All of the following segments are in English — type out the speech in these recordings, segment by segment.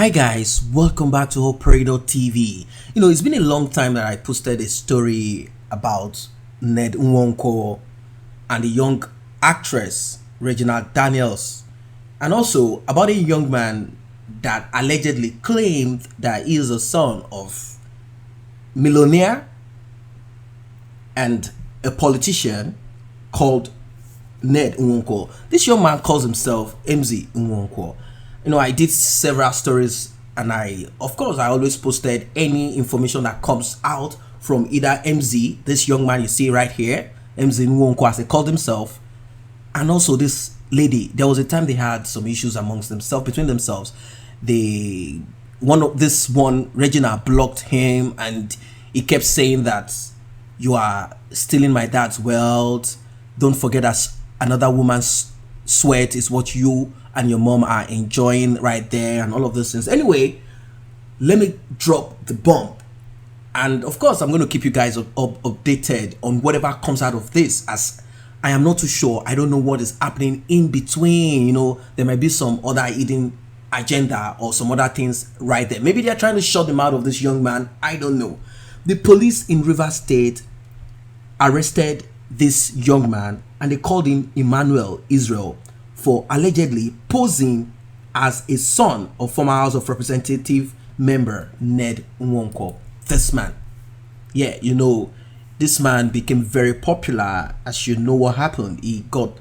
Hi guys, welcome back to PERIDOT TV. It's been a long time that I posted a story about Nwoko and the young actress Regina Daniels, and also about a young man that allegedly claimed that he is a son of millionaire and a politician called Nwoko. This young man calls himself Emzy Nwoko. I did several stories, and I always posted any information that comes out from either Emzy, this young man you see right here, Emzy Nwoko as he called himself, and also this lady. There was a time they had some issues between themselves. Regina blocked him, and he kept saying that you are stealing my dad's wealth. Don't forget that another woman's sweat is what you and your mom are enjoying right there, and all of those things. Anyway, let me drop the bomb, and of course I'm going to keep you guys updated on whatever comes out of this, as I am not too sure. I don't know what is happening in between. There might be some other hidden agenda or some other things right there. Maybe they're trying to shut him out of this young man. I don't know. The police in Rivers State arrested this young man, and they called him Emmanuel Israel for allegedly posing as a son of former House of Representative member Ned Nwoko. This man, this man became very popular. As you know what happened, he got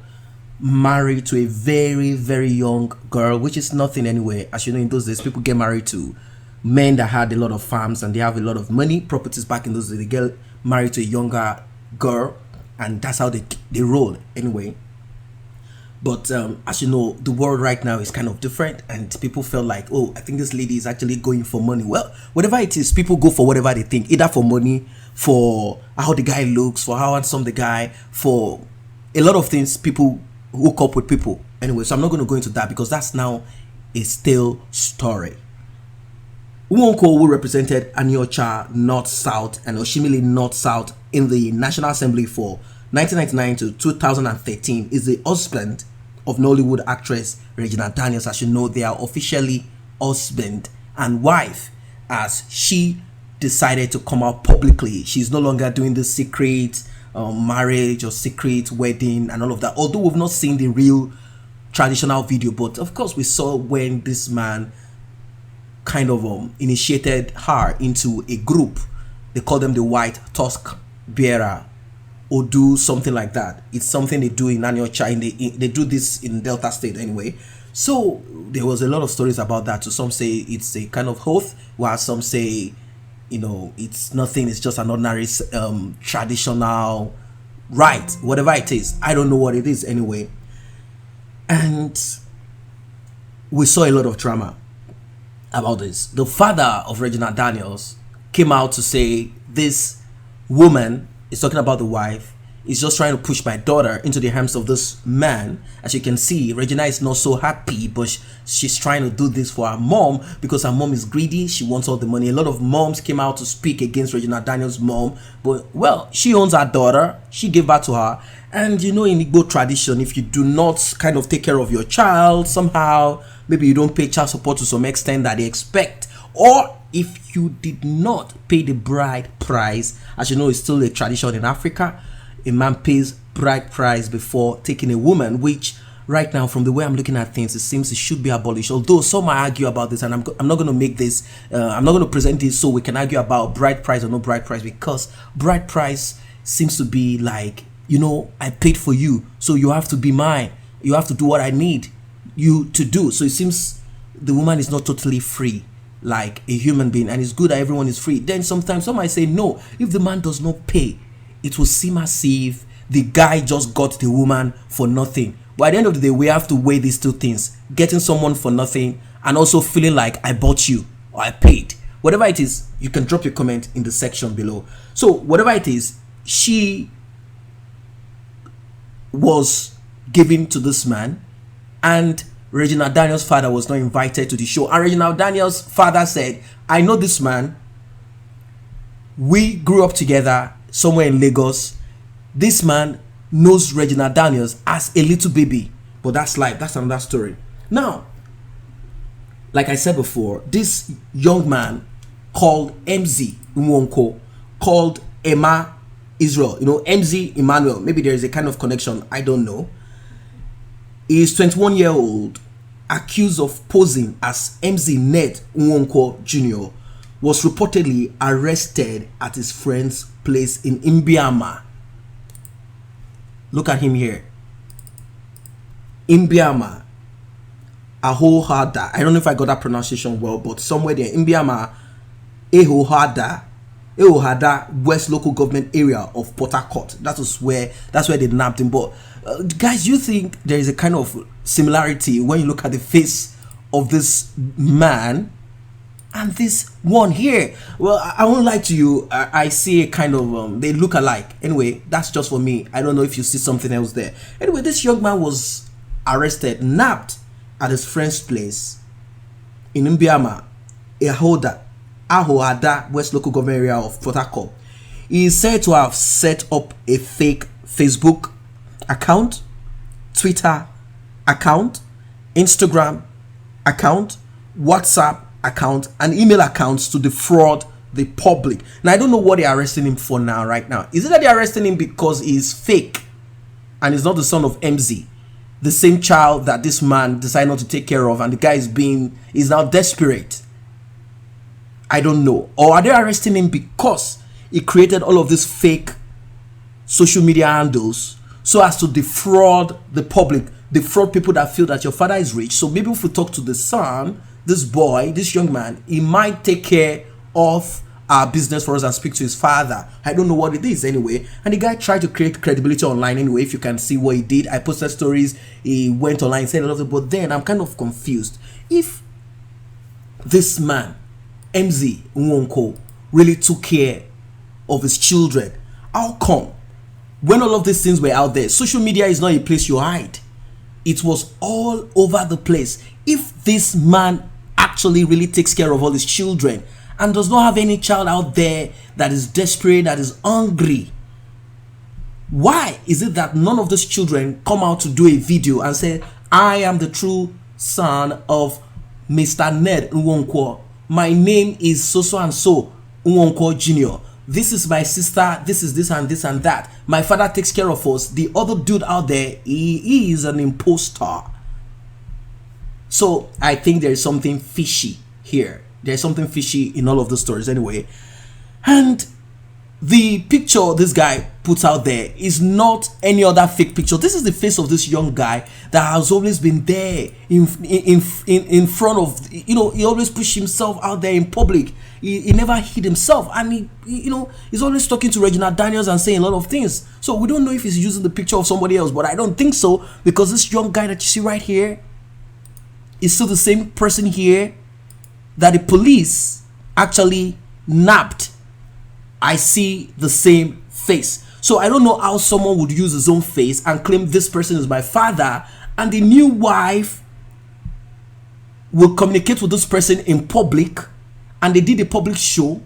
married to a very, very young girl, which is nothing anyway. As you know, in those days, people get married to men that had a lot of farms and they have a lot of money, properties. Back in those days, they get married to a younger girl, and that's how they roll anyway. But as you know, the world right now is kind of different, and people felt like, oh, I think this lady is actually going for money. Well, whatever it is, people go for whatever they think, either for money, for how the guy looks, for how handsome the guy, for a lot of things. People hook up with people anyway, so I'm not going to go into that because that's now a stale story. Nwoko, who represented Aniocha North South and Oshimili North South in the National Assembly for 1999 to 2013, is the husband of Nollywood actress Regina Daniels. As you know, they are officially husband and wife, as she decided to come out publicly. She's no longer doing the secret marriage or secret wedding and all of that, although we've not seen the real traditional video. But of course we saw when this man kind of initiated her into a group. They call them the White Tusk Bearer, or do something like that. It's something they do in Aniocha. They do this in Delta State anyway. So there was a lot of stories about that. So some say it's a kind of oath, while some say, it's nothing. It's just an ordinary traditional rite, whatever it is. I don't know what it is anyway. And we saw a lot of drama about this. The father of Regina Daniels came out to say this woman is talking about the wife, is just trying to push my daughter into the hands of this man. As you can see, Regina is not so happy, but she's trying to do this for her mom because her mom is greedy. She wants all the money. A lot of moms came out to speak against Regina Daniels' mom, but well, she owns her daughter. She gave birth to her, and in Igbo tradition, if you do not kind of take care of your child somehow, maybe you don't pay child support to some extent that they expect, or if you did not pay the bride price, as you know, it's still a tradition in Africa. A man pays bride price before taking a woman, which right now, from the way I'm looking at things, it seems it should be abolished. Although some might argue about this, and I'm not going to make this, I'm not going to present this so we can argue about bride price or no bride price, because bride price seems to be like, I paid for you, so you have to be mine. You have to do what I need you to do. So it seems the woman is not totally free like a human being, and it's good that everyone is free. Then sometimes some might say, no, if the man does not pay, it will seem as if the guy just got the woman for nothing. But at the end of the day, we have to weigh these two things: getting someone for nothing and also feeling like I bought you or I paid. Whatever it is, you can drop your comment in the section below. So whatever it is, she was given to this man, and Regina Daniels' father was not invited to the show. And Regina Daniels' father said, I know this man. We grew up together somewhere in Lagos. This man knows Regina Daniels as a little baby. But that's life. That's another story. Now, like I said before, this young man called Emzy Nwoko, called Emma Israel, Emzy Emmanuel, maybe there is a kind of connection, I don't know. He is 21-year-old, accused of posing as Emzy Ned Nwoko Jr., was reportedly arrested at his friend's place in Imbiama. Look at him here. Imbiama. Ahohada. I don't know if I got that pronunciation well, but somewhere there. Imbiama. Ehohada West Local Government Area of Port Harcourt. That's where they nabbed him. But guys, you think there is a kind of similarity when you look at the face of this man and this one here? Well, I won't lie to you. I see a kind of they look alike. Anyway, that's just for me. I don't know if you see something else there. Anyway, this young man was arrested, nabbed at his friend's place in Imbiama, Ahohada West Local Government Area of Port Harcourt. He is said to have set up a fake Facebook account, Twitter account, Instagram account, WhatsApp account, and email accounts to defraud the public. Now, I don't know what they're arresting him for now, right now. Is it that they're arresting him because he's fake and he's not the son of Emzy, the same child that this man decided not to take care of, and the guy is now desperate? I don't know. Or are they arresting him because he created all of these fake social media handles so as to defraud the public, defraud people that feel that your father is rich? So maybe if we talk to the son, this boy, this young man, he might take care of our business for us and speak to his father. I don't know what it is anyway. And the guy tried to create credibility online anyway. If you can see what he did, I posted stories, he went online, said a lot of it. But then I'm kind of confused. If this man, Emzy Nwoko, really took care of his children, how come when all of these things were out there, social media is not a place you hide? It was all over the place. If this man actually really takes care of all his children and does not have any child out there that is desperate, that is hungry, why is it that none of those children come out to do a video and say, I am the true son of Mr. Ned Nwoko. My name is so and so Nwoko Jr. This is my sister, this is this and this and that. My father takes care of us. The other dude out there, he is an imposter. So I think there is something fishy here. There's something fishy in all of the stories anyway. And the picture this guy puts out there is not any other fake picture. This is the face of this young guy that has always been there in front of, he always pushed himself out there in public. He never hid himself, and he's always talking to Regina Daniels and saying a lot of things. So we don't know if he's using the picture of somebody else, but I don't think so, because this young guy that you see right here is still the same person here that the police actually nabbed. I see the same face. So I don't know how someone would use his own face and claim this person is my father, and the new wife will communicate with this person in public, and they did a public show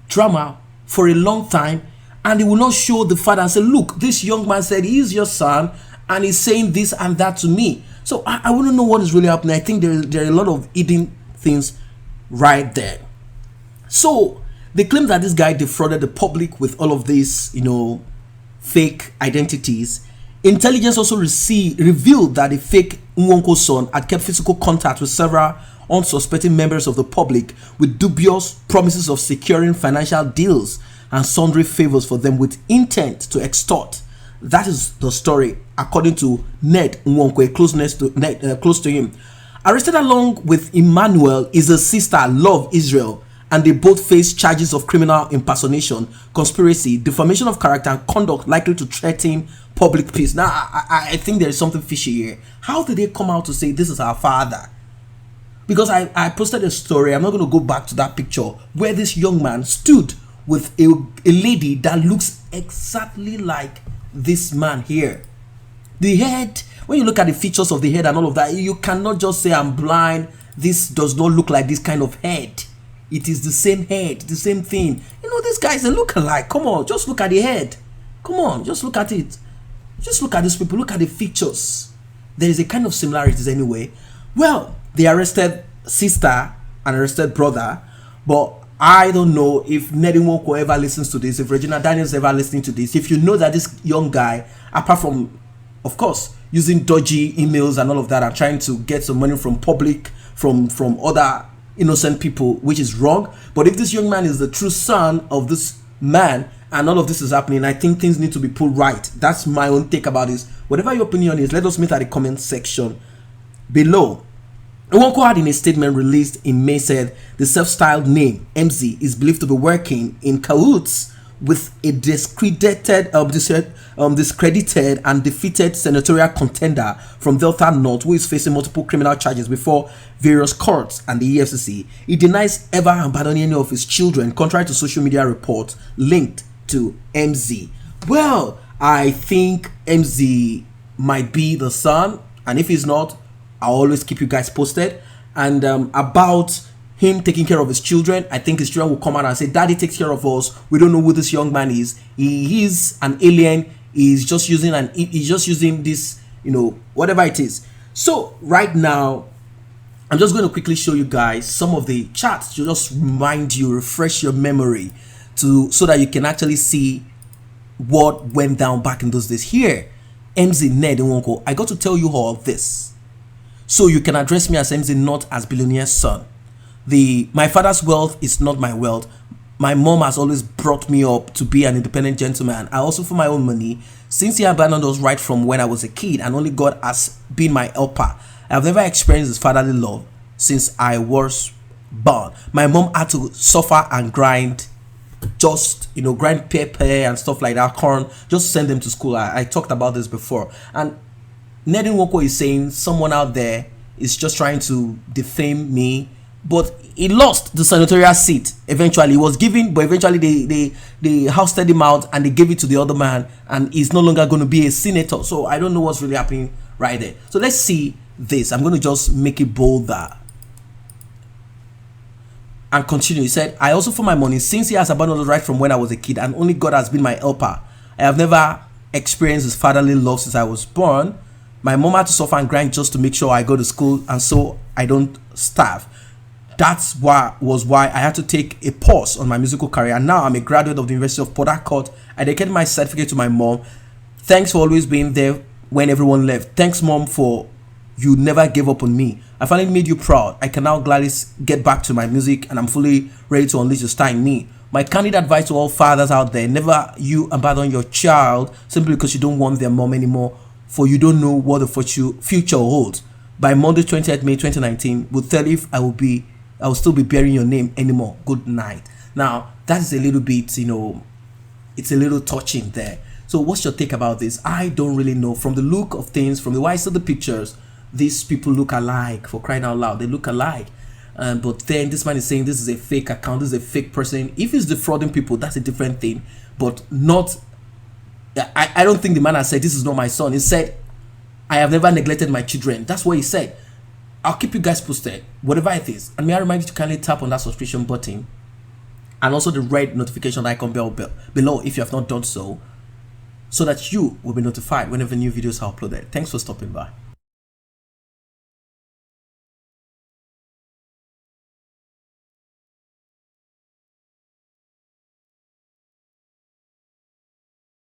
drama for a long time, and they will not show the father and say, look, this young man said he's your son and he's saying this and that to me. So I wouldn't know what is really happening. I think there are a lot of hidden things right there. So they claim that this guy defrauded the public with all of these, fake identities. Intelligence also revealed that the fake Nwoko son had kept physical contact with several unsuspecting members of the public with dubious promises of securing financial deals and sundry favors for them with intent to extort. That is the story, according to Ned Nwoko, close to him. Arrested along with Emmanuel is his sister, Love Israel, and they both face charges of criminal impersonation, conspiracy, defamation of character, and conduct likely to threaten public peace. Now, I think there is something fishy here. How did they come out to say this is our father? Because I posted a story, I'm not going to go back to that picture, where this young man stood with a lady that looks exactly like this man here. The head, when you look at the features of the head and all of that, you cannot just say I'm blind, this does not look like this kind of head. It is the same head, the same thing. These guys, they look alike. Come on, just look at the head. Come on, just look at it. Just look at these people, look at the features. There is a kind of similarities anyway. Well, they arrested sister and arrested brother. But I don't know if Nwoko ever listens to this, if Regina Daniels ever listening to this. If you know that this young guy, apart from, of course, using dodgy emails and all of that, and trying to get some money from public, from other innocent people, which is wrong. But if this young man is the true son of this man and all of this is happening, I think things need to be put right. That's my own take about this. Whatever your opinion is, let us meet at the comment section below. Nwoko had in a statement released in May said the self-styled name Emzy is believed to be working in cahoots with a discredited and defeated senatorial contender from Delta North who is facing multiple criminal charges before various courts and the EFCC. He denies ever abandoning any of his children, contrary to social media reports linked to Emzy. Well, I think Emzy might be the son, and if he's not, I'll always keep you guys posted. And about him taking care of his children, I think his children will come out and say, Daddy takes care of us. We don't know who this young man is. He is an alien. He's just using this, whatever it is. So right now, I'm just going to quickly show you guys some of the chats to just remind you, refresh your memory, so that you can actually see what went down back in those days. Here, Emzy Ned Nwoko, I got to tell you all this, so you can address me as Emzy, not as billionaire's son. My father's wealth is not my wealth. My mom has always brought me up to be an independent gentleman. I also, for my own money, since he abandoned us right from when I was a kid, and only God has been my helper. I have never experienced his fatherly love since I was born. My mom had to suffer and grind, grind pepper and stuff like that, corn, just send them to school. I talked about this before. And Ned Nwoko is saying someone out there is just trying to defame me, but he lost the senatorial seat. Eventually, he was given, but eventually they ousted him out and they gave it to the other man, and he's no longer going to be a senator. So I don't know what's really happening right there. So let's see this. I'm going to just make it bolder and continue. He said, I also, for my money, since he has abandoned us right from when I was a kid, and only God has been my helper. I have never experienced his fatherly love since I was born. My mom had to suffer and grind just to make sure I go to school, and so I don't starve. That's why I had to take a pause on my musical career. And now I'm a graduate of the University of Port Harcourt. I dedicated my certificate to my mom. Thanks for always being there when everyone left. Thanks, Mom, for you never gave up on me. I finally made you proud. I can now gladly get back to my music, and I'm fully ready to unleash the star in me. My candid advice to all fathers out there: never you abandon your child simply because you don't want their mom anymore, for you don't know what the future holds. By Monday, 20th May 2019, we'll tell if I will still be bearing your name anymore. Good night. Now, that is a little bit, it's a little touching there. So what's your take about this? I don't really know. From the look of things, from the way I saw the pictures, these people look alike, for crying out loud. They look alike. But then this man is saying this is a fake account, this is a fake person. If he's defrauding people, that's a different thing. But not, I don't think the man has said this is not my son. He said, I have never neglected my children. That's what he said. I'll keep you guys posted, whatever it is. And may I remind you to kindly tap on that subscription button and also the red notification icon bell below if you have not done so that you will be notified whenever new videos are uploaded. Thanks for stopping by.